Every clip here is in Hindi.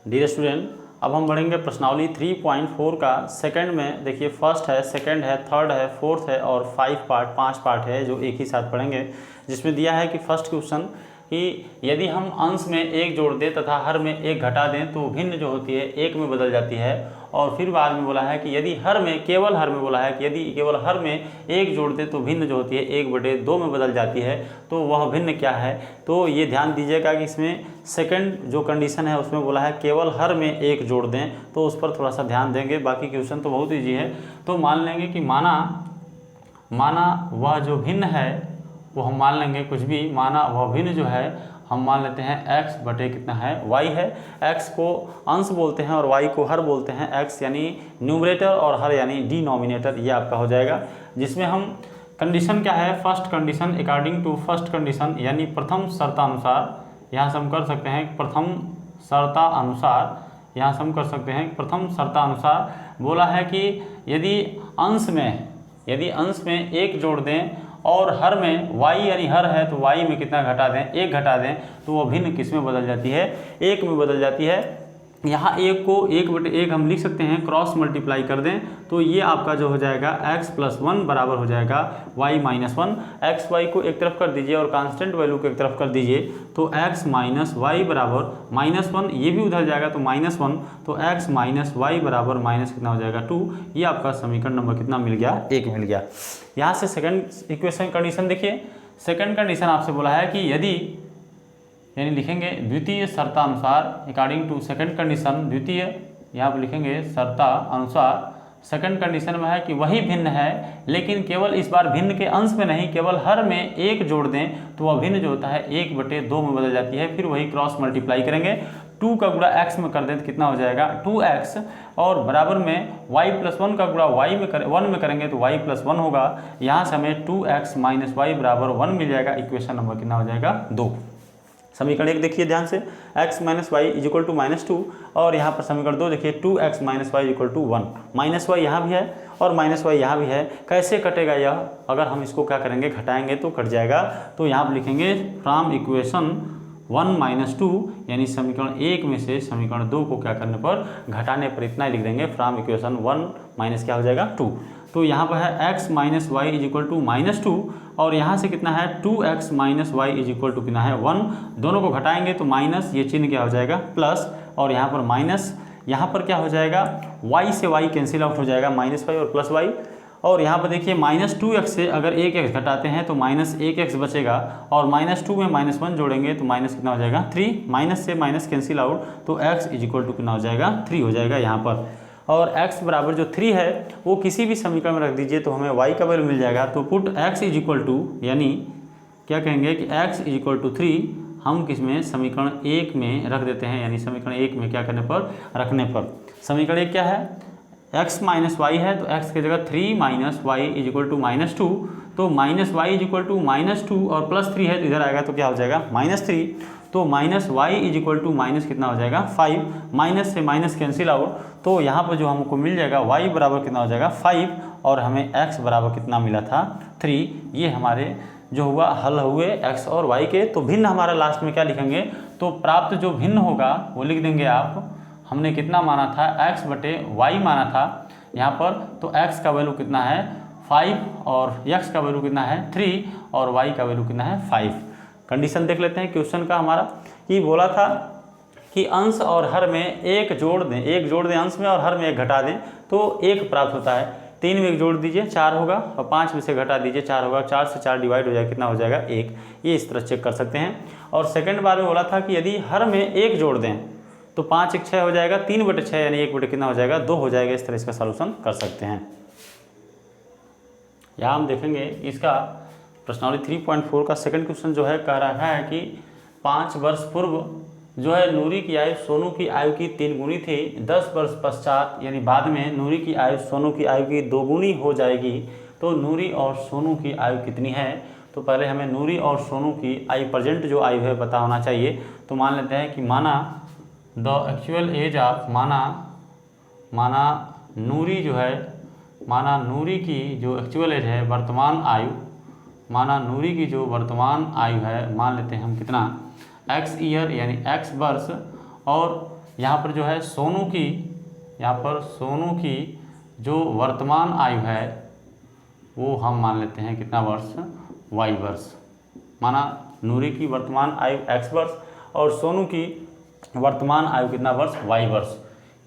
डियर स्टूडेंट, अब हम बढ़ेंगे प्रश्नावली 3.4 का सेकंड में। देखिए फर्स्ट है, सेकंड है, थर्ड है, फोर्थ है और 5 पार्ट है जो एक ही साथ पढ़ेंगे। जिसमें दिया है कि फर्स्ट क्वेश्चन कि यदि हम अंश में एक जोड़ दें तथा हर में एक घटा दें तो भिन्न जो होती है एक में बदल जाती है। और फिर बाद में बोला है कि यदि हर में, केवल हर में बोला है कि यदि केवल हर में एक जोड़ दें तो भिन्न जो होती है 1/2 में बदल जाती है, तो वह भिन्न क्या है। तो ये ध्यान दीजिएगा कि इसमें सेकंड जो कंडीशन है उसमें बोला है केवल हर में एक जोड़ दें, तो उस पर थोड़ा सा ध्यान देंगे। बाकी क्वेश्चन तो बहुत ईजी है। तो मान लेंगे कि माना वह जो भिन्न है वो हम मान लेंगे कुछ भी, माना वह भिन्न जो है हम मान लेते हैं x बटे कितना है, y है। x को अंश बोलते हैं और y को हर बोलते हैं। x यानी न्यूमरेटर और हर यानी डिनोमिनेटर, ये आपका हो जाएगा। जिसमें हम कंडीशन क्या है, first condition according to first condition यानी प्रथम शर्तानुसार, यहाँ से हम कर सकते हैं प्रथम शर्तानुसार, यहाँ से हम कर सकते हैं प्रथम शर्तानुसार बोला है कि यदि अंश में एक जोड़ दें और हर में y यानी हर है तो y में कितना घटा दें, एक घटा दें, तो वो भिन्न किस में बदल जाती है, एक में बदल जाती है। यहाँ एक को 1/1 हम लिख सकते हैं, क्रॉस मल्टीप्लाई कर दें तो ये आपका जो हो जाएगा x+1 बराबर हो जाएगा y-1। x y को एक तरफ कर दीजिए और कांस्टेंट वैल्यू को एक तरफ कर दीजिए, तो x माइनस वाई बराबर -1, ये भी उधर जाएगा तो -1, तो x माइनस वाई बराबर माइनस कितना हो जाएगा 2। ये आपका समीकरण नंबर कितना मिल गया, 1 मिल गया। यहाँ से सेकंड इक्वेशन कंडीशन देखिए। सेकंड कंडीशन आपसे बोला है कि यदि, यानी लिखेंगे द्वितीय शर्तानुसार अकॉर्डिंग टू सेकंड कंडीशन, द्वितीय यहाँ पर लिखेंगे शर्तानुसार सेकंड कंडीशन में है कि वही भिन्न है, लेकिन केवल इस बार भिन्न के अंश में नहीं, केवल हर में एक जोड़ दें तो वह भिन्न जो होता है 1/2 में बदल जाती है। फिर वही क्रॉस मल्टीप्लाई करेंगे, 2 का गुणा x में कर दें तो कितना हो जाएगा 2x, और बराबर में y+1 का गुणा 1 में करेंगे तो y+1 होगा। यहाँ से हमें 2x माइनस वाई बराबर 1 मिल जाएगा। इक्वेशन नंबर कितना हो जाएगा 2। समीकरण 1 देखिए ध्यान से, x minus y equal to -2, और यहाँ पर समीकरण 2 देखिए 2x minus y equal to 1। Minus y यहाँ भी है और माइनस वाई यहाँ भी है। कैसे कटेगा यह, अगर हम इसको क्या करेंगे, घटाएंगे तो कट जाएगा। तो यहाँ पर लिखेंगे फ्रॉम इक्वेशन 1 - 2, यानी समीकरण 1 में से समीकरण 2 को क्या करने पर, घटाने पर इतना ही लिख देंगे, फ्रॉम इक्वेशन 1 माइनस क्या हो जाएगा 2। तो यहाँ पर है x minus y equal to -2, और यहाँ से कितना है 2x minus y equal to कितना है 1। दोनों को घटाएंगे तो माइनस, ये चिन्ह क्या हो जाएगा प्लस, और यहाँ पर माइनस, यहाँ पर क्या हो जाएगा y से y कैंसिल आउट हो जाएगा, -y और +y। और यहाँ पर देखिए -2x से अगर 1x घटाते हैं तो -1x बचेगा, और -2 में -1 जोड़ेंगे तो माइनस कितना हो जाएगा 3, माइनस से माइनस कैंसिल आउट, तो x इक्वल टू कितना हो जाएगा 3 हो जाएगा यहाँ पर। और x बराबर जो 3 है वो किसी भी समीकरण में रख दीजिए तो हमें y का वैल्यू मिल जाएगा। तो पुट x इक्वल टू, यानी क्या कहेंगे कि x इक्वल टू 3 हम किस में, समीकरण 1 में रख देते हैं, यानी समीकरण 1 में क्या करने पर, रखने पर। समीकरण 1 क्या है, x माइनस वाई है तो x की जगह 3 माइनस वाई इक्वल टू -2, तो माइनस वाई इक्वल टू -2 और +3 है तो इधर आएगा तो क्या हो जाएगा -3, तो minus y equal to minus कितना हो जाएगा 5, माइनस से माइनस कैंसिल आउट, तो यहाँ पर जो हमको मिल जाएगा y बराबर कितना हो जाएगा 5, और हमें x बराबर कितना मिला था 3। ये हमारे जो हुआ हल हुए x और y के। तो भिन्न हमारा लास्ट में क्या लिखेंगे, तो प्राप्त जो भिन्न होगा वो लिख देंगे आप। हमने कितना माना था, x बटे y माना था यहाँ पर, तो x का वैल्यू कितना है 5 और x का वैल्यू कितना है 3 और y का वैल्यू कितना है 5। कंडीशन देख लेते हैं क्वेश्चन का हमारा, कि बोला था कि अंश और हर में एक जोड़ दें अंश में, और हर में एक घटा दें तो 1 प्राप्त होता है। 3 में 1 जोड़ दीजिए 4 होगा, और 5 में से घटा दीजिए 4 होगा, 4 से 4 डिवाइड हो जाएगा, कितना हो जाएगा 1। ये इस तरह चेक कर सकते हैं। और सेकंड बार में बोला था कि यदि हर में एक जोड़ दें तो 5 × 6 हो जाएगा, 3/6 यानी 1 कितना हो जाएगा 2 हो जाएगा। इस तरह इसका सॉल्यूशन कर सकते हैं। यहाँ हम देखेंगे इसका प्रश्नावली 3.4 का सेकंड क्वेश्चन जो है, कह रहा है कि 5 वर्ष पूर्व जो है नूरी की आयु सोनू की आयु की 3 गुनी थी। 10 वर्ष पश्चात यानी बाद में नूरी की आयु सोनू की आयु की 2 गुनी हो जाएगी, तो नूरी और सोनू की आयु कितनी है। तो पहले हमें नूरी और सोनू की आयु, प्रेजेंट जो आयु है पता होना चाहिए। तो मान लेते हैं कि माना द एक्चुअल एज ऑफ, माना नूरी जो है, माना नूरी की जो एक्चुअल एज है, वर्तमान आयु, माना नूरी की जो वर्तमान आयु है, मान लेते हैं हम कितना x ईयर यानी x वर्ष, और यहाँ पर जो है सोनू की, यहाँ पर सोनू की जो वर्तमान आयु है वो हम मान लेते हैं कितना वर्ष, y वर्ष। माना नूरी की वर्तमान आयु x वर्ष और सोनू की वर्तमान आयु कितना वर्ष, y वर्ष।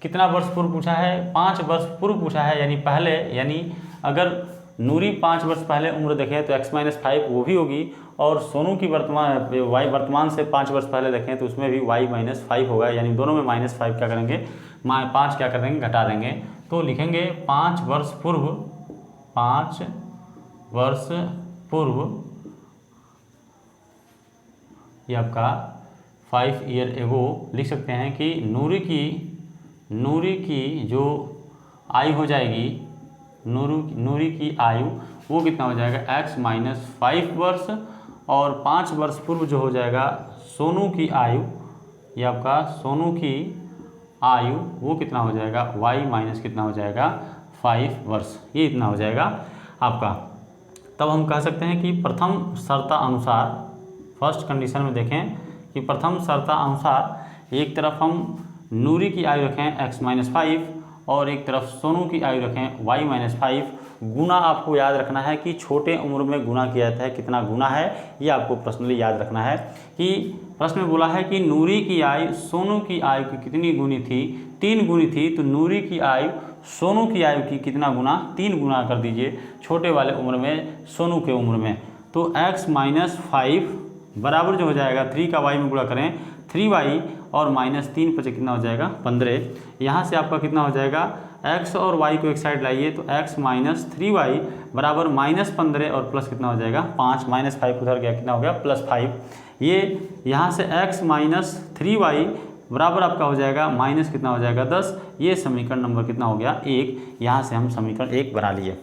कितना वर्ष पूर्व पूछा है, 5 वर्ष पूर्व पूछा है, यानी पहले, यानी अगर नूरी 5 वर्ष पहले उम्र देखें तो x-5 वो भी होगी, और सोनू की वर्तमान y वर्तमान से 5 वर्ष पहले देखें तो उसमें भी y-5 होगा, यानी दोनों में -5 क्या करेंगे, 5 क्या कर देंगे, घटा देंगे। तो लिखेंगे 5 वर्ष पूर्व, 5 वर्ष पूर्व, ये आपका 5 ईयर एगो लिख सकते हैं कि नूरी की जो आयु हो जाएगी, नूरी की आयु वो कितना हो जाएगा, x-5 वर्ष, और 5 वर्ष पूर्व जो हो जाएगा सोनू की आयु, ये आपका सोनू की आयु वो कितना हो जाएगा, y- कितना हो जाएगा, 5 वर्ष। ये इतना हो जाएगा आपका। तब हम कह सकते हैं कि प्रथम शर्ता अनुसार, फर्स्ट कंडीशन में देखें कि प्रथम शर्ता अनुसार एक तरफ हम नूरी की आयु रखें x-5 और एक तरफ सोनू की आयु रखें y-5। गुना आपको याद रखना है कि छोटे उम्र में गुना किया जाता है, कितना गुना है ये आपको पर्सनली याद रखना है। कि प्रश्न में बोला है कि नूरी की आयु सोनू की आयु की कितनी गुनी थी, 3 गुनी थी, तो नूरी की आयु सोनू की आयु की कितना गुना, 3 गुना कर दीजिए छोटे वाले उम्र में, सोनू के उम्र में। तो x-5 बराबर जो हो जाएगा 3 का y में गुणा करें 3y और -3 पर कितना हो जाएगा 15। यहाँ से आपका कितना हो जाएगा, x और y को एक साइड लाइए तो x - 3y बराबर -15 और प्लस कितना हो जाएगा 5, -5 उधर गया, कितना हो गया +5। ये यहाँ से x - 3y बराबर आपका हो जाएगा माइनस कितना हो जाएगा 10। ये समीकरण नंबर कितना हो गया 1। यहाँ से हम समीकरण 1 बना लिए।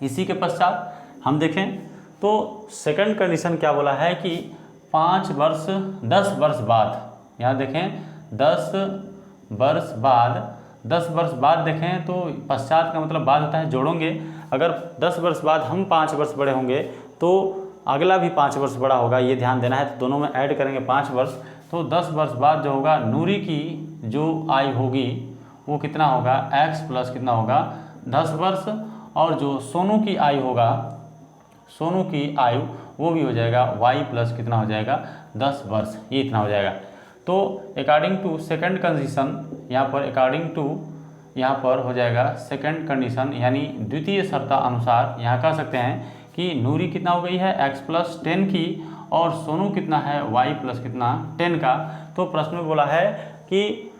इसी के पश्चात हम देखें तो सेकंड कंडीशन क्या बोला है कि 5 वर्ष 10 वर्ष बाद, यहाँ देखें 10 वर्ष बाद देखें तो पश्चात का मतलब बाद होता है जोड़ोगे। अगर 10 वर्ष बाद हम 5 वर्ष बड़े होंगे तो अगला भी 5 वर्ष बड़ा होगा, ये ध्यान देना है। तो दोनों में ऐड करेंगे 5 वर्ष, तो 10 वर्ष बाद जो होगा नूरी की जो आयु होगी वो कितना होगा x प्लस कितना होगा 10 वर्ष, और जो सोनू की आयु होगा, सोनू की आयु वो भी हो जाएगा y प्लस कितना हो जाएगा 10 वर्ष। ये इतना हो जाएगा। तो अकॉर्डिंग टू सेकंड कंडीशन, यहाँ पर अकॉर्डिंग टू यहाँ पर हो जाएगा सेकंड कंडीशन, यानी द्वितीय शर्त अनुसार यहाँ कह सकते हैं कि नूरी कितना हो गई है x प्लस 10 की, और सोनू कितना है y प्लस कितना 10 का। तो प्रश्न में बोला है कि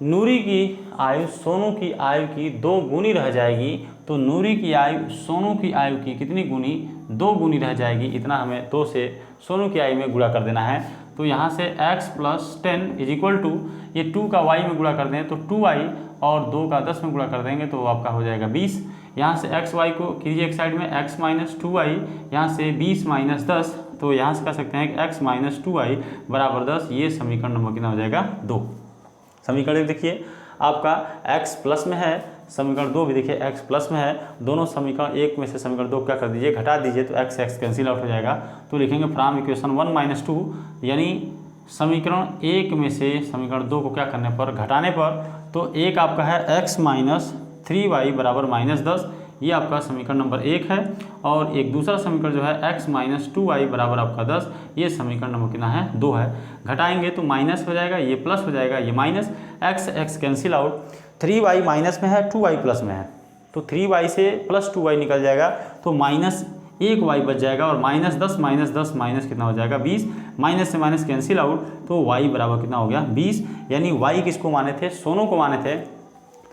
नूरी की आयु सोनू की आयु की 2 गुनी रह जाएगी, तो नूरी की आयु सोनू की आयु की कितनी गुनी, 2 गुनी रह जाएगी। इतना हमें 2 से सोनू की आयु में गुणा कर देना है। तो यहाँ से x plus 10 is equal to, ये 2 का y में गुणा कर दें तो 2y, और 2 का 10 में गुणा कर देंगे तो आपका हो जाएगा 20। यहाँ से x y को कीजिए एक साइड में, x माइनस 2y, यहाँ से 20 माइनस 10, तो यहाँ से कह सकते हैं कि x माइनस 2y बराबर 10। ये समीकरण नंबर कितना हो जाएगा 2। समीकरण 1 देखिए आपका x प्लस में है, समीकरण 2 भी देखिए x प्लस में है। दोनों समीकरण 1 में से समीकरण 2 क्या कर दीजिए, घटा दीजिए, तो x कैंसिल आउट हो जाएगा। तो लिखेंगे फ्रॉम इक्वेशन 1 माइनस 2, यानी समीकरण 1 में से समीकरण 2 को क्या करने पर, घटाने पर। तो एक आपका है x माइनस 3y बराबर -10, ये आपका समीकरण नंबर 1 है। और एक दूसरा समीकरण जो है x माइनस 2y बराबर आपका 10, ये समीकरण नंबर कितना है 2 है। घटाएंगे तो माइनस हो जाएगा, ये प्लस हो जाएगा, ये minus, x cancel out. 3y minus में है, 2y प्लस में है, तो 3y से प्लस 2y निकल जाएगा, तो -1y बच जाएगा, और -10 -10 माइनस कितना हो जाएगा 20, माइनस से माइनस कैंसिल आउट, तो y बराबर कितना हो गया 20। यानी y किसको माने थे, सोनू को माने थे।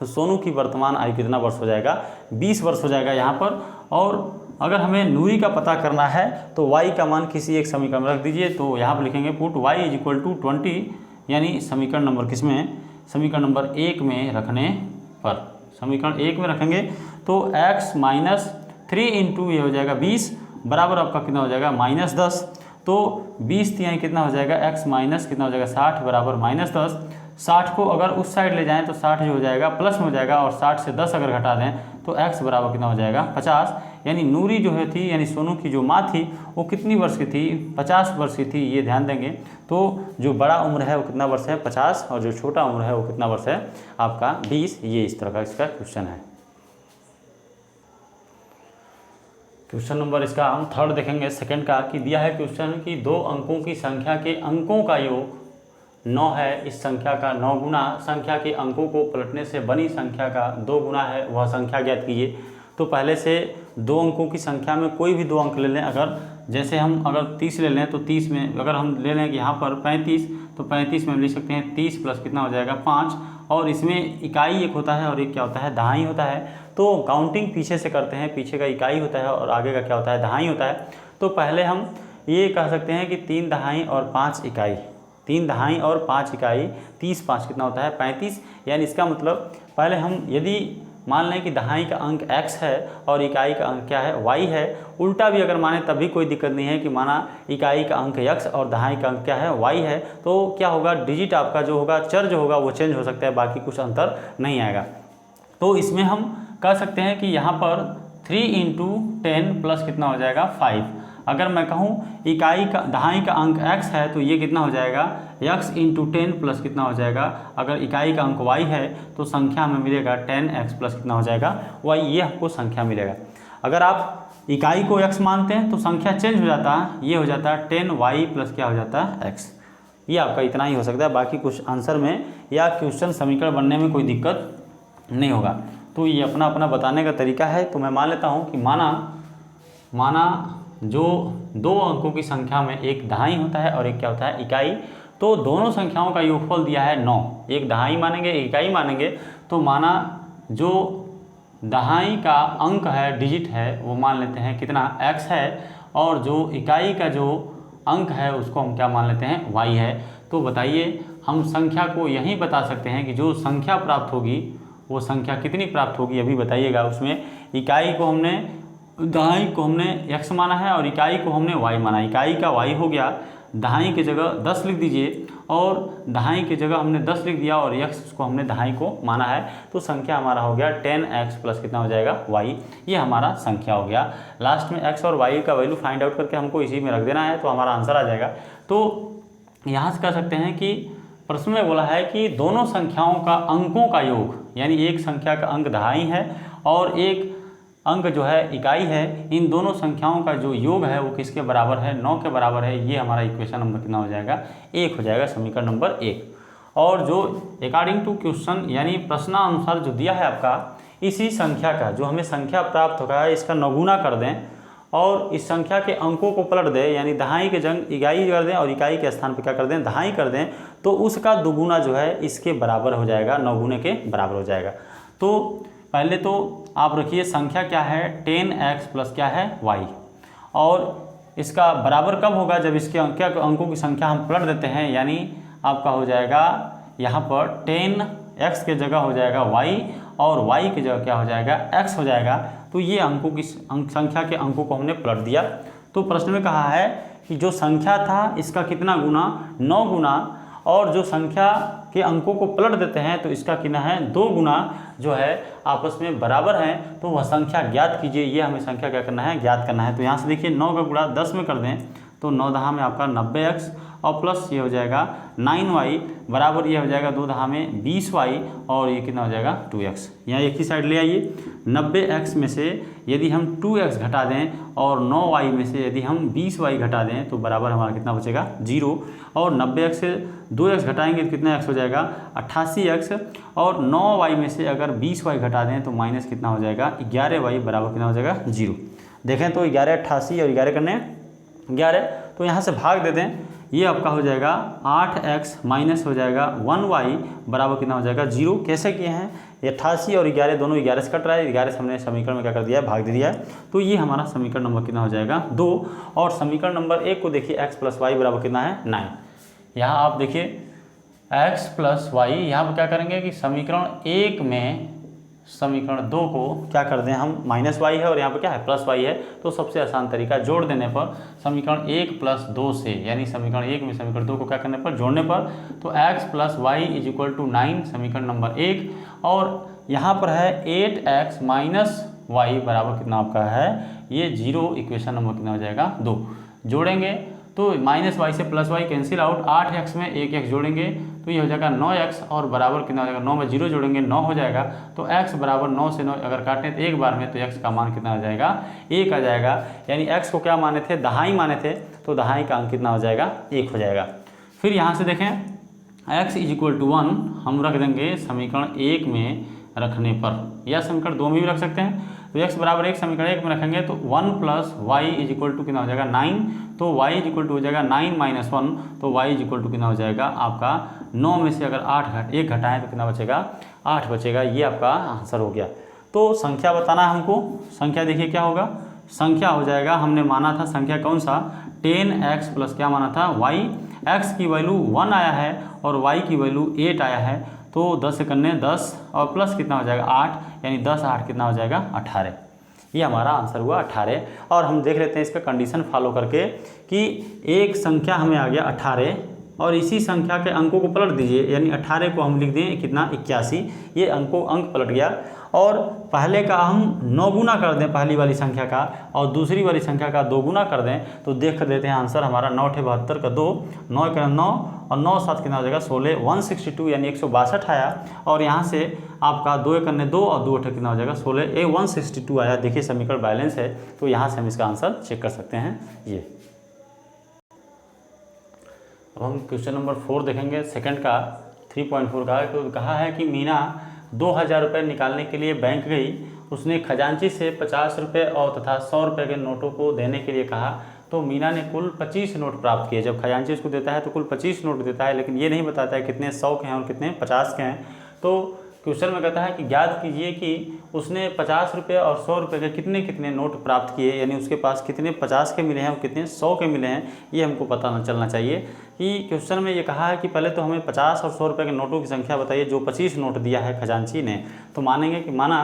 तो सोनू की वर्तमान आयु कितना वर्ष हो जाएगा, 20 वर्ष हो जाएगा यहाँ पर। और अगर हमें नूरी का पता करना है तो y का मान किसी एक समीकरण में रख दीजिए। तो यहाँ पर लिखेंगे put y is equal to 20, यानी समीकरण नंबर किसमें, समीकरण नंबर 1 में रखने पर, समीकरण 1 में रखेंगे तो x माइनस 3 इंटू ये हो जाएगा 20 बराबर आपका कितना हो जाएगा -10। तो 20 तिहाई कितना हो जाएगा x माइनस कितना हो जाएगा 60 बराबर -10। 60 को अगर उस साइड ले जाएं तो 60 जो हो जाएगा प्लस में हो जाएगा, और 60 से 10 अगर घटा दें तो x बराबर कितना हो जाएगा 50। यानी नूरी जो है थी, यानी सोनू की जो माँ थी वो कितनी वर्ष की थी, 50 वर्ष की थी। ये ध्यान देंगे। तो जो बड़ा उम्र है वो कितना वर्ष है 50, और जो छोटा उम्र है वो कितना वर्ष है आपका 20। ये इस तरह का इसका क्वेश्चन है। क्वेश्चन नंबर इसका हम थर्ड देखेंगे, सेकंड का, कि दिया है क्वेश्चन कि 2 अंकों की संख्या के अंकों का योग 9 है। इस संख्या का 9 गुना संख्या के अंकों को पलटने से बनी संख्या का 2 गुना है, वह संख्या ज्ञात कीजिए। तो पहले से 2 अंकों की संख्या में कोई भी 2 अंक ले लें। अगर जैसे हम अगर 30 ले लें तो 30 में अगर हम ले लें कि यहाँ पर 35, तो 35 में लिख सकते हैं 30 प्लस कितना हो जाएगा 5, और इसमें इकाई एक होता है और एक क्या होता है दहाई होता है। तो काउंटिंग पीछे से करते हैं, पीछे का इकाई होता है और आगे का क्या होता है दहाई होता है। तो पहले हम ये कह सकते हैं कि 3 दहाई और 5 इकाई, 3 दहाई और 5 इकाई, 30 5 कितना होता है 35। यानी इसका मतलब पहले हम यदि मान लें कि दहाई का अंक x है और इकाई का अंक क्या है y है, उल्टा भी अगर माने तब भी कोई दिक्कत नहीं है कि माना इकाई का अंक x और दहाई का अंक क्या है y है, तो क्या होगा डिजिट आपका जो होगा, चर जो होगा वो चेंज हो सकता है, बाकी कुछ अंतर नहीं आएगा। तो इसमें हम कह सकते हैं कि यहाँ पर 3 × 10 प्लस कितना हो जाएगा 5। अगर मैं कहूँ इकाई का दहाई का अंक x है तो ये कितना हो जाएगा x × 10 प्लस कितना हो जाएगा, अगर इकाई का अंक y है तो संख्या में मिलेगा 10x प्लस कितना हो जाएगा y, ये आपको संख्या मिलेगा। अगर आप इकाई को x मानते हैं तो संख्या चेंज हो जाता है, ये हो जाता है 10y प्लस क्या हो जाता है x। ये आपका इतना ही हो सकता है, बाकी कुछ आंसर में या क्वेश्चन समीकरण बनने में कोई दिक्कत नहीं होगा। तो ये अपना अपना बताने का तरीका है। तो मैं मान लेता हूँ कि माना जो 2 अंकों की संख्या में एक दहाई होता है और एक क्या होता है इकाई, तो दोनों संख्याओं का योगफल दिया है 9, एक दहाई मानेंगे एक इकाई मानेंगे। तो माना जो दहाई का अंक है डिजिट है वो मान लेते हैं कितना x है, और जो इकाई का जो अंक है उसको हम क्या मान लेते हैं y है। तो बताइए हम संख्या को यही बता सकते हैं कि जो संख्या प्राप्त होगी वो संख्या कितनी प्राप्त होगी, अभी बताइएगा। उसमें इकाई को हमने दहाई को हमने x माना है और इकाई को हमने y माना। इकाई का y हो गया, दहाई की जगह 10 लिख दीजिए, और दहाई की जगह हमने 10 लिख दिया और x को हमने दहाई को माना है। तो संख्या हमारा हो गया 10x प्लस कितना हो जाएगा y। ये हमारा संख्या हो गया। लास्ट में x और y का वैल्यू फाइंड आउट करके हमको इसी में रख देना है, तो हमारा आंसर आ जाएगा। तो यहाँ से कह सकते हैं कि प्रश्न में बोला है कि दोनों संख्याओं का अंकों का योग, यानी एक संख्या का अंक दहाई है और एक अंक जो है इकाई है, इन दोनों संख्याओं का जो योग है वो किसके बराबर है 9 के बराबर है। ये हमारा इक्वेशन नंबर कितना हो जाएगा 1 हो जाएगा, समीकरण नंबर 1। और जो अकॉर्डिंग टू क्वेश्चन यानी प्रश्नानुसार जो दिया है आपका, इसी संख्या का जो हमें संख्या प्राप्त होगा इसका 9 गुना कर दें और इस संख्या के अंकों को पलट दें, यानी दहाई के जगह इकाई कर दें और इकाई के स्थान पर क्या कर दें दहाई कर दें, तो उसका दुगुना जो है इसके बराबर हो जाएगा, 9 गुने के बराबर हो जाएगा। तो पहले तो आप रखिए संख्या क्या है 10x प्लस क्या है y, और इसका बराबर कब होगा जब इसके अंकों की संख्या हम पलट देते हैं, यानी आपका हो जाएगा यहाँ पर 10x के जगह हो जाएगा y और y की जगह क्या हो जाएगा x हो जाएगा। तो ये अंकों की संख्या के अंकों को हमने पलट दिया। तो प्रश्न में कहा है कि जो संख्या था इसका कितना गुना 9 गुना, और जो संख्या के अंकों को पलट देते हैं तो इसका कितना है 2 गुना जो है आपस में बराबर हैं, तो वह संख्या ज्ञात कीजिए। ये हमें संख्या क्या करना है ज्ञात करना है। तो यहाँ से देखिए 9 का गुणा 10 में कर दें तो 9 दहा में आपका 90x और प्लस ये हो जाएगा 9y बराबर ये हो जाएगा 2 दहा में 20y और ये कितना हो जाएगा 2x। यहाँ एक ही साइड ले आइए, 90x में से यदि हम 2x घटा दें और 9y में से यदि हम 20y घटा दें तो बराबर हमारा कितना बचेगा 0, और 90x से 2x घटाएंगे तो कितना x हो जाएगा 88x, और 9y में से अगर 20y घटा दें तो माइनस कितना हो जाएगा 11y बराबर कितना हो जाएगा 0। देखें तो 11 88 और 11 करने 11, तो यहाँ से भाग दे दें, ये आपका हो जाएगा 8x माइनस हो जाएगा 1y बराबर कितना हो जाएगा 0। कैसे किए हैं 88 और 11 दोनों 11 से कट रहा है, 11 से हमने समीकरण में क्या कर दिया है भाग दे दिया है। तो ये हमारा समीकरण नंबर कितना हो जाएगा 2। और समीकरण नंबर 1 को देखिए x प्लस वाई बराबर कितना है 9। यहाँ आप देखिए x प्लस वाई, यहाँ पर क्या करेंगे कि समीकरण 1 में समीकरण 2 को क्या कर दें हम, माइनस वाई है और यहाँ पे क्या है प्लस वाई है, तो सबसे आसान तरीका जोड़ देने पर समीकरण 1 प्लस 2 से, यानी समीकरण 1 में समीकरण 2 को क्या करने पर जोड़ने पर, तो x plus y is equal to 9 समीकरण नंबर 1, और यहाँ पर है 8x माइनस वाई बराबर कितना आपका है ये 0, इक्वेशन नंबर कितना हो जाएगा 2। जोड़ेंगे तो माइनस वाई से plus y cancel out, 8x में 1x जोड़ेंगे तो ये हो जाएगा 9x और बराबर कितना हो जाएगा 9 में 0 जोड़ेंगे 9 हो जाएगा, तो x बराबर 9 से 9 अगर काटें तो एक बार में, तो x का मान कितना हो जाएगा 1 आ जाएगा। यानी x को क्या माने थे, दहाई माने थे, तो दहाई का अंक कितना हो जाएगा 1 हो जाएगा। फिर यहाँ से देखें x इज इक्वल टू 1 हम रख देंगे समीकरण 1 में रखने पर, या समीकरण 2 में भी रख सकते हैं। तो x बराबर 1 समीकरण 1 में रखेंगे तो 1 plus y is equal to कितना हो जाएगा 9, तो y इज इक्वल टू हो जाएगा 9 माइनस 1, तो y इज इक्वल टू कितना हो जाएगा आपका 9 में से अगर 1 घटाएं तो कितना बचेगा 8 बचेगा। ये आपका आंसर हो गया। तो संख्या बताना है हमको, संख्या देखिए क्या होगा, संख्या हो जाएगा, हमने माना था संख्या कौन सा 10x प्लस क्या माना था y, x की वैल्यू 1 आया है और y की वैल्यू 8 आया है, तो 10 से करने 10 और प्लस कितना हो जाएगा 8, यानी 10 8 कितना हो जाएगा 18। ये हमारा आंसर हुआ 18। और हम देख लेते हैं इसका कंडीशन फॉलो करके कि एक संख्या हमें आ गया 18 और इसी संख्या के अंकों को पलट दीजिए, यानी 18 को हम लिख दें कितना 81, ये अंक पलट गया। और पहले का हम 9 गुना कर दें पहली वाली संख्या का और दूसरी वाली संख्या का 2 गुना कर दें, तो देख लेते हैं आंसर हमारा 9 × 72 का 2, 9 का 9 और 9 7 कितना हो जाएगा 16, 162 यानी 162 आया। और यहाँ से आपका 2 करने 2 और 2 कितना हो जाएगा 16, 162 आया। देखिए समीकरण बैलेंस है, तो यहाँ से हम इसका आंसर चेक कर सकते हैं। ये अब हम क्वेश्चन नंबर 4 देखेंगे, सेकंड का 3.4 का। तो कहा है कि मीना 2000 रुपये निकालने के लिए बैंक गई, उसने खजांची से 50 रुपये और तथा 100 रुपये के नोटों को देने के लिए कहा, तो मीना ने कुल 25 नोट प्राप्त किए। जब खजांची उसको देता है तो कुल 25 नोट देता है, लेकिन ये नहीं बताता है कितने 100 के हैं और कितने 50 के हैं। तो क्वेश्चन में कहता है कि ज्ञात कीजिए कि उसने 50 रुपये और 100 रुपये के कितने कितने नोट प्राप्त किए, यानी उसके पास कितने 50 के मिले हैं और कितने 100 के मिले हैं, ये हमको पता न चलना चाहिए। कि क्वेश्चन में ये कहा है कि पहले तो हमें 50 और 100 रुपये के नोटों की संख्या बताइए जो 25 नोट दिया है खजांची ने। तो मानेंगे कि माना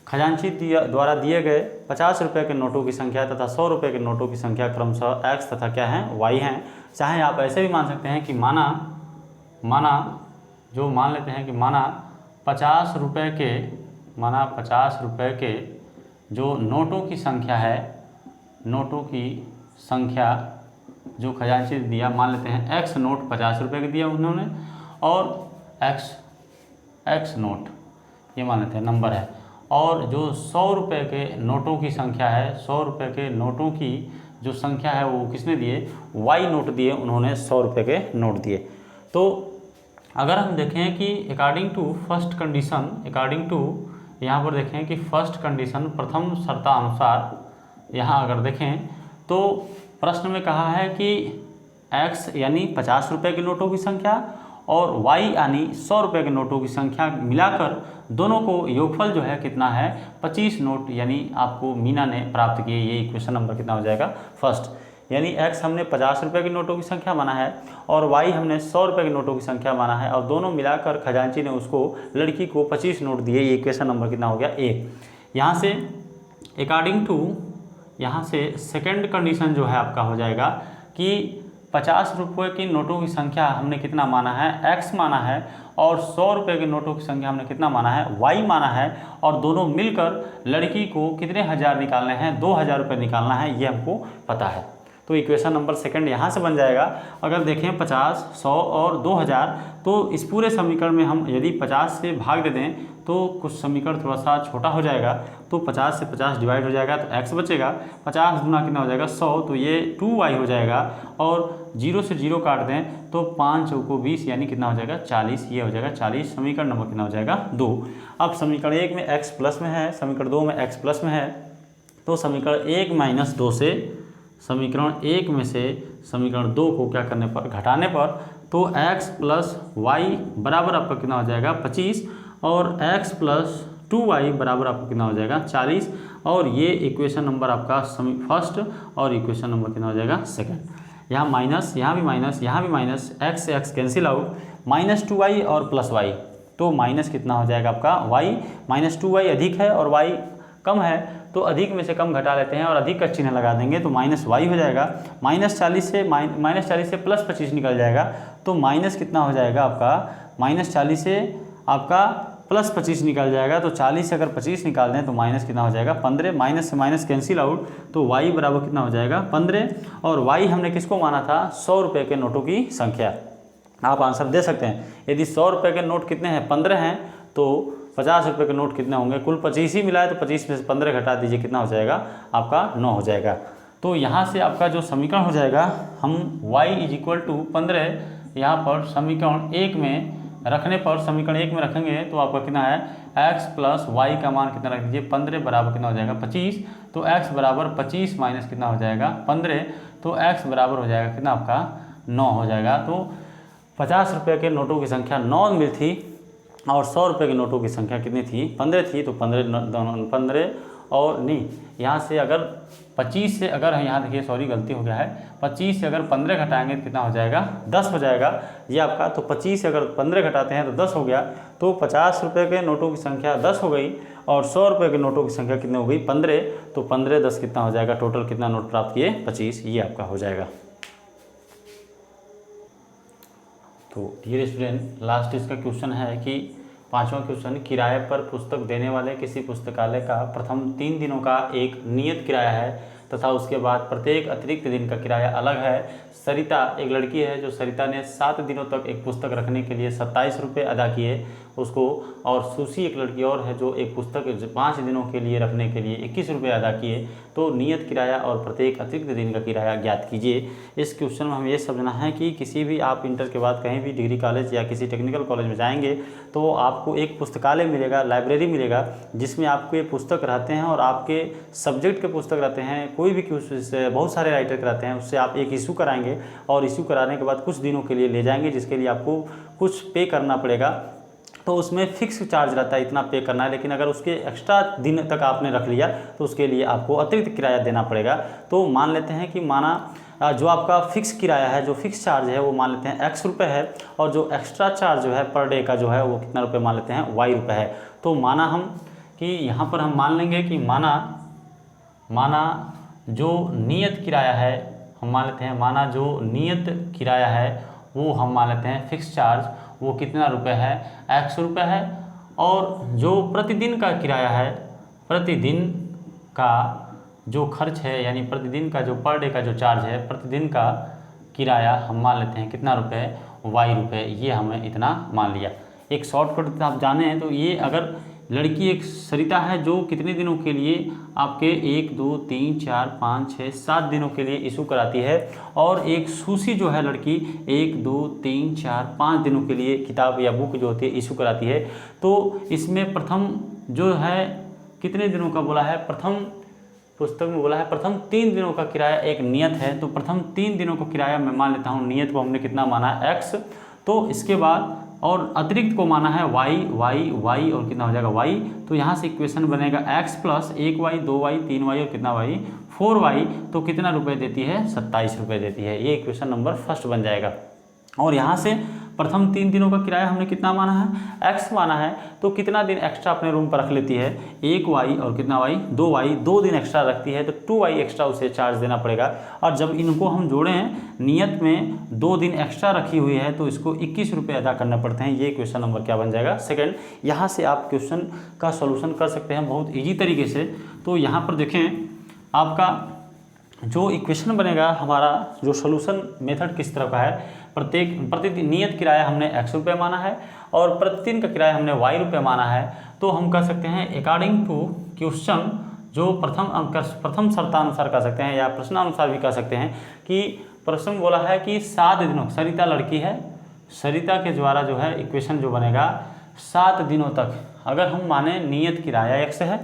खजांची द्वारा दिए गए 50 रुपये के नोटों की संख्या तथा 100 रुपये के नोटों की संख्या क्रमशः x तथा क्या है y हैं। चाहे आप ऐसे भी मान सकते हैं कि माना मान लेते हैं कि माना 50 रुपये के जो नोटों की संख्या है, नोटों की संख्या जो खजांची दिया, मान लेते हैं x नोट 50 रुपये के दिया उन्होंने और x नोट ये मान लेते हैं नंबर है, और जो 100 रुपये के नोटों की संख्या है, 100 रुपये के नोटों की जो संख्या है वो किसने दिए, y नोट दिए उन्होंने, 100 रुपये के नोट दिए। तो अगर हम देखें कि अकॉर्डिंग टू फर्स्ट कंडीशन, यहाँ पर देखें कि फर्स्ट कंडीशन प्रथम शर्तानुसार, यहाँ अगर देखें तो प्रश्न में कहा है कि x यानी 50 रुपये के नोटों की संख्या और y यानी 100 रुपये के नोटों की संख्या मिलाकर दोनों को योगफल जो है कितना है 25 नोट, यानी आपको मीना ने प्राप्त किए। ये इक्वेशन नंबर कितना हो जाएगा फर्स्ट, यानी x हमने 50 रुपये की नोटों की संख्या माना है और y हमने 100 रुपये की नोटों की संख्या माना है, और दोनों मिलाकर खजांची ने उसको लड़की को 25 नोट दिए। ये इक्वेशन नंबर कितना हो गया 1। यहाँ से अकॉर्डिंग टू, यहाँ से सेकंड कंडीशन जो है आपका हो जाएगा कि 50 रुपये की नोटों की संख्या हमने कितना माना है x माना है, और 100 रुपये के नोटों की संख्या हमने कितना माना है y माना है, और दोनों मिलकर लड़की को कितने हज़ार निकालने हैं, 2000 रुपये निकालना है, ये हमको पता है। तो इक्वेशन नंबर सेकंड यहाँ से बन जाएगा। अगर देखें 50, 100 और 2000, तो इस पूरे समीकरण में हम यदि 50 से भाग दे दें तो कुछ समीकरण थोड़ा सा छोटा हो जाएगा, तो 50 से 50 डिवाइड हो जाएगा तो x बचेगा, 50 गुना कितना हो जाएगा 100, तो ये 2y हो जाएगा, और 0 से 0 काट दें तो 5 चौको 20 यानी कितना हो जाएगा 40, ये हो जाएगा 40। समीकरण नंबर कितना हो जाएगा 2। अब समीकरण 1 में x प्लस में है, समीकरण 2 में x प्लस में है, तो समीकरण 1 माइनस 2 से समीकरण 1 में से समीकरण 2 को क्या करने पर, घटाने पर, तो x प्लस वाई बराबर आपका कितना हो जाएगा 25, और x प्लस 2y बराबर आपका कितना हो जाएगा 40, और ये इक्वेशन नंबर आपका फर्स्ट और इक्वेशन नंबर कितना हो जाएगा सेकंड। यहाँ माइनस, यहाँ भी माइनस, यहाँ भी माइनस, x से x कैंसिल आउट, -2y और +y, तो माइनस कितना हो जाएगा आपका y, -2y अधिक है और y कम है, तो अधिक में से कम घटा लेते हैं और अधिक का चिन्ह लगा देंगे तो -y हो जाएगा। -40 से +25 निकल जाएगा, तो माइनस कितना हो जाएगा आपका, -40 से आपका +25 निकल जाएगा, तो 40 से अगर 25 निकाल दें तो माइनस कितना हो जाएगा 15, माइनस से माइनस कैंसिल आउट, तो y बराबर कितना हो जाएगा 15। और y हमने किसको माना था, 100 रुपये के नोटों की संख्या। आप आंसर दे सकते हैं, यदि 100 रुपये के नोट कितने हैं, 15 हैं, तो 50 रुपये के नोट कितने होंगे, कुल 25 ही मिला है, तो 25 में से 15 घटा दीजिए, कितना हो जाएगा आपका 9 हो जाएगा। तो यहाँ से आपका जो समीकरण हो जाएगा, हम y = 15 यहाँ पर समीकरण 1 में रखने पर, समीकरण 1 में रखेंगे तो आपका कितना है, x + y का मान कितना रख दीजिए, 15 बराबर कितना हो जाएगा 25, तो x बराबर 25 माइनस कितना हो जाएगा 15, तो x बराबर हो जाएगा कितना आपका 9 हो जाएगा। तो 50 रुपये के नोटों की संख्या 9 मिली थी और 100 रुपये के नोटों की संख्या कितनी थी, 15 थी, तो 15 और नहीं, यहाँ से अगर 25 से अगर यहाँ देखिए, सॉरी गलती हो गया है, 25 से अगर 15 घटाएंगे तो कितना हो जाएगा 10 हो जाएगा ये आपका। तो 25 से अगर 15 घटाते हैं तो 10 हो गया, तो 50 रुपये के नोटों की संख्या 10 हो गई और 100 रुपये के नोटों की संख्या कितनी हो गई 15, तो 15 10 कितना हो जाएगा, टोटल कितना नोट प्राप्त किए 25, ये आपका हो जाएगा। तो डियर स्टूडेंट, लास्ट इसका क्वेश्चन है कि 5वां क्वेश्चन, किराए पर पुस्तक देने वाले किसी पुस्तकालय का प्रथम 3 दिनों का एक नियत किराया है तथा उसके बाद प्रत्येक अतिरिक्त दिन का किराया अलग है। सरिता एक लड़की है, जो सरिता ने 7 दिनों तक एक पुस्तक रखने के लिए 27 रुपये अदा किए उसको, और सुशी एक लड़की और है जो एक पुस्तक 5 दिनों के लिए रखने के लिए 21 रुपये अदा किए। तो नियत किराया और प्रत्येक अतिरिक्त दिन का किराया ज्ञात कीजिए। इस क्वेश्चन में हमें ये समझना है कि किसी भी आप इंटर के बाद कहीं भी डिग्री कॉलेज या किसी टेक्निकल कॉलेज में जाएंगे तो आपको एक पुस्तकालय मिलेगा, लाइब्रेरी मिलेगा, जिसमें आपके पुस्तक रहते हैं और आपके सब्जेक्ट के पुस्तक रहते हैं। कोई भी बहुत सारे राइटर कराते हैं, उससे आप एक इशू कराएंगे और इशू कराने के बाद कुछ दिनों के लिए ले जाएंगे, जिसके लिए आपको कुछ पे करना पड़ेगा। तो उसमें फिक्स चार्ज रहता है, इतना पे करना है, लेकिन अगर उसके एक्स्ट्रा दिन तक आपने रख लिया तो उसके लिए आपको अतिरिक्त किराया देना पड़ेगा। तो मान लेते हैं कि माना जो आपका फिक्स किराया है, जो फिक्स चार्ज है वो मान लेते हैं x रुपये है, और जो एक्स्ट्रा चार्ज जो है पर डे का जो है वो कितना रुपये मान लेते हैं y रुपये है। तो माना हम कि यहाँ पर हम मान लेंगे कि माना जो नियत किराया है हम मान लेते हैं, माना जो नियत किराया है वो हम मान लेते हैं फिक्स चार्ज, वो कितना रुपये है, x रुपये है, और जो प्रतिदिन का किराया है, प्रतिदिन का जो खर्च है, यानी प्रतिदिन का जो पर डे का जो चार्ज है, प्रतिदिन का किराया हम मान लेते हैं कितना रुपये, y रुपये। ये हमें इतना मान लिया। एक शॉर्टकट आप जाने हैं तो ये, अगर लड़की एक सरिता है जो कितने दिनों के लिए आपके 1 2 3 4 5 6 7 दिनों के लिए इशू कराती है, और एक सुशी जो है लड़की 1 2 3 4 5 दिनों के लिए किताब या बुक जो होती है इशू कराती है। तो इसमें प्रथम जो है कितने दिनों का बोला है, प्रथम पुस्तक में बोला है प्रथम 3 दिनों का किराया एक नियत है। तो प्रथम 3 दिनों का किराया मैं मान लेता हूँ, नियत को हमने कितना माना है x, तो इसके बाद और अतिरिक्त को माना है y और कितना हो जाएगा y। तो यहाँ से इक्वेशन बनेगा x + 1y 2y 3y और कितना y 4y, तो कितना रुपए देती है 27 रुपये देती है। ये इक्वेशन नंबर फर्स्ट बन जाएगा। और यहाँ से प्रथम 3 दिनों का किराया हमने कितना माना है, x माना है, तो कितना दिन एक्स्ट्रा अपने रूम पर रख लेती है, 1y और कितना y 2y, 2 दिन एक्स्ट्रा रखती है, तो 2y एक्स्ट्रा उसे चार्ज देना पड़ेगा। और जब इनको हम जोड़ें, नियत में 2 दिन एक्स्ट्रा रखी हुई है तो इसको 21 रुपये अदा करने पड़ते हैं। ये क्वेश्चन नंबर क्या बन जाएगा, सेकंड। यहाँ से आप क्वेश्चन का सॉल्यूशन कर सकते हैं बहुत ईजी तरीके से। तो यहाँ पर देखें, आपका जो इक्वेशन बनेगा, हमारा जो सॉल्यूशन मेथड किस तरह का है, प्रतिदिन नियत किराया हमने x रुपये माना है और प्रतिदिन का किराया हमने y रुपये माना है। तो हम कर सकते हैं अकॉर्डिंग टू क्वेश्चन, जो प्रथम शर्तानुसार कर सकते हैं या प्रश्नानुसार भी कर सकते हैं कि प्रश्न बोला है कि 7 दिनों, सरिता लड़की है, सरिता के द्वारा जो है इक्वेशन जो बनेगा 7 दिनों तक, अगर हम माने नियत किराया x है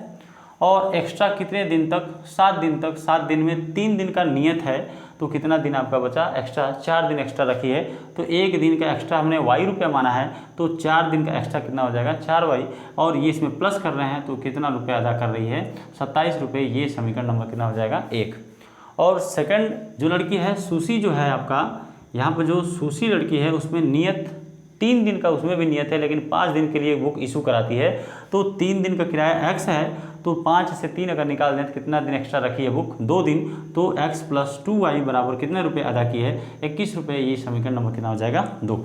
और एक्स्ट्रा कितने दिन तक, 7 दिन तक, 7 दिन में 3 दिन का नियत है, तो कितना दिन आपका बचा एक्स्ट्रा, 4 दिन एक्स्ट्रा रखी है, तो 1 दिन का एक्स्ट्रा हमने y रुपये माना है, तो 4 दिन का एक्स्ट्रा कितना हो जाएगा 4y, और ये इसमें प्लस कर रहे हैं तो कितना रुपये अदा कर रही है 27 रुपये। ये समीकरण नंबर कितना हो जाएगा 1। और सेकंड जो लड़की है सुशी जो है आपका, यहाँ पर जो सुशी लड़की है उसमें नियत 3 दिन का उसमें भी नियत है, लेकिन 5 दिन के लिए बुक इशू कराती है। तो 3 दिन का किराया x है, तो 5 से 3 अगर निकाल दें तो कितना दिन एक्स्ट्रा रखी है बुक, 2 दिन। तो x + 2y बराबर कितने रुपये अदा किए हैं, 21 रुपये। ये समीकरण नंबर कितना हो जाएगा, 2।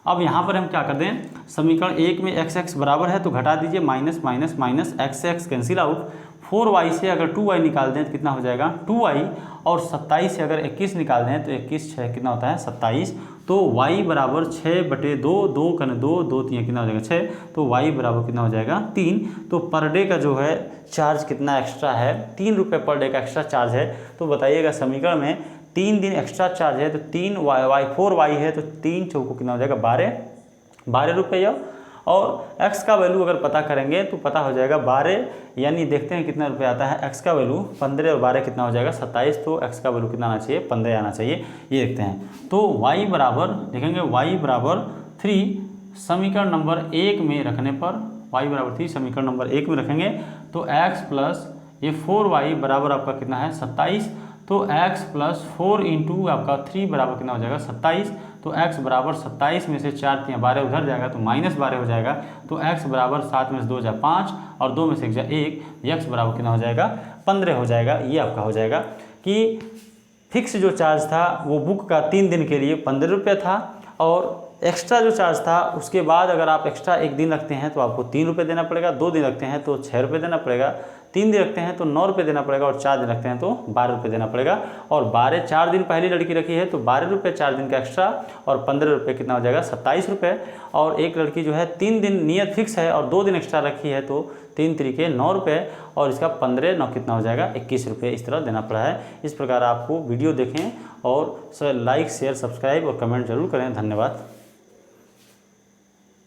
अब यहाँ पर हम क्या कर दें, समीकरण 1 में x बराबर है तो घटा दीजिए, माइनस माइनस माइनस x से x कैंसिल आउट। 4y से अगर 2y निकाल दें तो कितना हो जाएगा, 2y। और 27 से अगर 21 निकाल दें तो 21 6 कितना होता है, 27। तो y बराबर 6/2, 2 कन 2, 2 3 कितना हो जाएगा, 6। तो y बराबर कितना हो जाएगा, 3। तो पर डे का जो है चार्ज कितना एक्स्ट्रा है, 3 रुपये पर डे का एक्स्ट्रा चार्ज है। तो बताइएगा समीकरण में 3 दिन एक्स्ट्रा चार्ज है, तो 4y है, तो 3 चौको कितना हो जाएगा, 12 रुपये। और x का वैल्यू अगर पता करेंगे तो पता हो जाएगा 12, यानी देखते हैं कितना रुपये आता है। x का वैल्यू 15 और 12 कितना हो जाएगा, 27। तो x का वैल्यू कितना आना चाहिए, 15 आना चाहिए। ये देखते हैं। तो y बराबर देखेंगे, y बराबर 3 समीकरण नंबर 1 में रखने पर, y बराबर 3 समीकरण नंबर 1 में रखेंगे तो x प्लस ये 4y बराबर आपका कितना है, 27। तो x + 4 इंटू आपका 3 बराबर कितना हो जाएगा, 27। तो x बराबर 27 में से 4 3 12 उधर जाएगा तो -12 हो जाएगा। तो x बराबर 7 में से 2 जा 5 और 2 में से 1 जा 1, x बराबर कितना हो जाएगा, 15 हो जाएगा। ये आपका हो जाएगा कि फिक्स जो चार्ज था वो बुक का 3 दिन के लिए 15 रुपये था, और एक्स्ट्रा जो चार्ज था उसके बाद अगर आप एक्स्ट्रा 1 दिन रखते हैं तो आपको 3 रुपये देना पड़ेगा, 2 दिन रखते हैं तो 6 रुपये देना पड़ेगा, 3 दिन रखते हैं तो 9 रुपये देना पड़ेगा, और 4 दिन रखते हैं तो 12 रुपये देना पड़ेगा। और 4 दिन पहली लड़की रखी है तो 12 रुपये 4 दिन का एक्स्ट्रा, और 15 रुपये कितना हो जाएगा, 27 रुपये। और एक लड़की जो है 3 दिन नियत फिक्स है और 2 दिन एक्स्ट्रा रखी है तो 3 तरीके 9 रुपये, और इसका 15 9 कितना हो जाएगा, 21 रुपये। इस तरह देना पड़ा है। इस प्रकार आपको वीडियो देखें और लाइक शेयर सब्सक्राइब और कमेंट जरूर करें। धन्यवाद।